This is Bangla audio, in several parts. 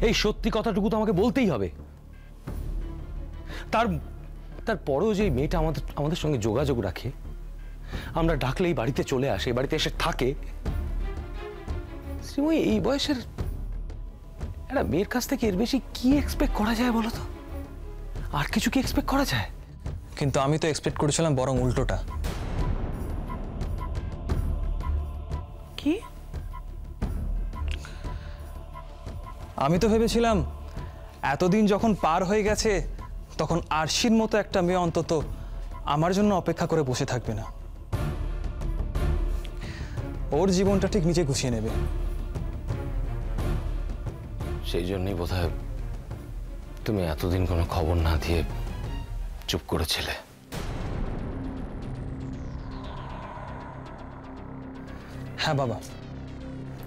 এই সত্যি কথাটুকু তো আমাকে বলতেই হবে। তারপরেও যে মেয়েটা আমাদের সঙ্গে যোগাযোগ রাখে, আমরা ডাকলেই বাড়িতে চলে আসে, বাড়িতে এসে থাকে, শ্রীময়ী এই বয়সের একটা মেয়ের কাছ থেকে এর বেশি কি এক্সপেক্ট করা যায় বলো তো? আর কিছু কি এক্সপেক্ট করা যায়? কিন্তু আমি তো এক্সপেক্ট করেছিলাম বরং উল্টোটা। কি? আমি তো ভেবেছিলাম এতদিন যখন পার হয়ে গেছে তখন আরশির মতো একটা মেয়ে অন্তত আমার জন্য অপেক্ষা করে বসে থাকবে না, ওর জীবনটা ঠিক নিজে গুছিয়ে নেবে। সেই জন্যই বোধহয় তুমি এতদিন কোনো খবর না দিয়ে চুপ করেছিলে। হ্যাঁ বাবা,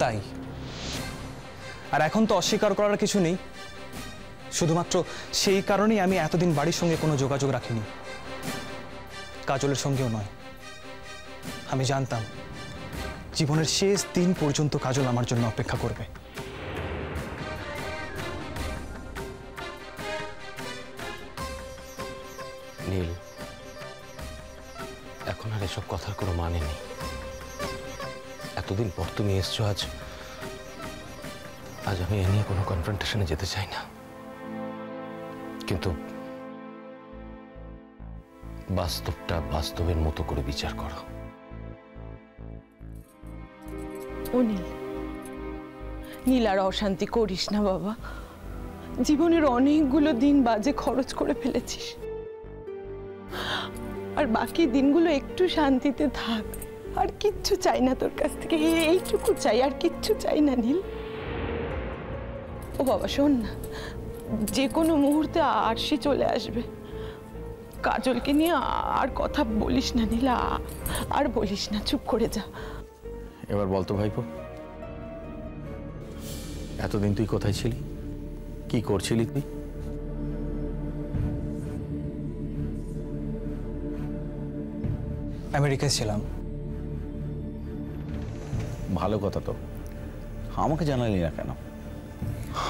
তাই। আর এখন তো অস্বীকার করার কিছু নেই, শুধুমাত্র সেই কারণেই আমি এতদিন বাড়ির সঙ্গে কোনো যোগাযোগ রাখিনি, কাজলের সঙ্গেও নয়। আমি জানতাম জীবনের শেষ দিন পর্যন্ত কাজল আমার জন্য অপেক্ষা করবে। নীল, এখন আর এসব কথার কোনো মানে নেই। এতদিন পর তুমি এসছো, আজ আমি এ নিয়ে কোনো কনফ্রন্টেশনে যেতে চাই না, কিন্তু বাস্তবটা বাস্তবের মতো করে বিচার করো। নীল আর অশান্তি করিস না বাবা, জীবনের অনেকগুলো দিন বাজে খরচ করে ফেলেছিস, আর বাকি দিনগুলো একটু শান্তিতে থাক। আর কিচ্ছু চাই না তোর কাছ থেকে, এইটুকু চাই, আর কিচ্ছু চাই না নীল। ও বাবা শোন না, যে কোনো মুহূর্তে আরশি চলে আসবে। কাজলকে নিয়ে আর কথা বলিস না নীল, আর বলিস না, চুপ করে যা। এবার বলতো ভাইপো, এতদিন তুই কোথায় ছিলি, কি করছিলি তুই? আমেরিকায় ছিলাম। ভালো কথা তো, আমাকে জানালি না কেন?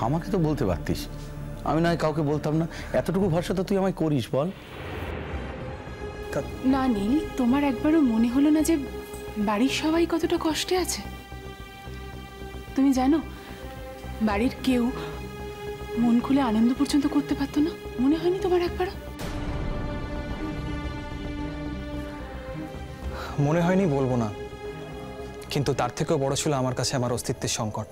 আমাকে তো বলতে পারতিস, আমি নয় কাউকে বলতাম না। এতটুকু ভরসা তো তুই আমায় করিস, বল। না নীল, তোমার একবারও মনে হলো না যে বাড়ির সবাই কতটা কষ্টে আছে? তুমি জানো বাড়ির কেউ মন খুলে আনন্দ পর্যন্ত করতে পারতো না? মনে হয়নি তোমার একবারও? মনে হয়নি বলবো না, কিন্তু তার থেকেও বড় ছিল আমার কাছে আমার অস্তিত্বের সংকট।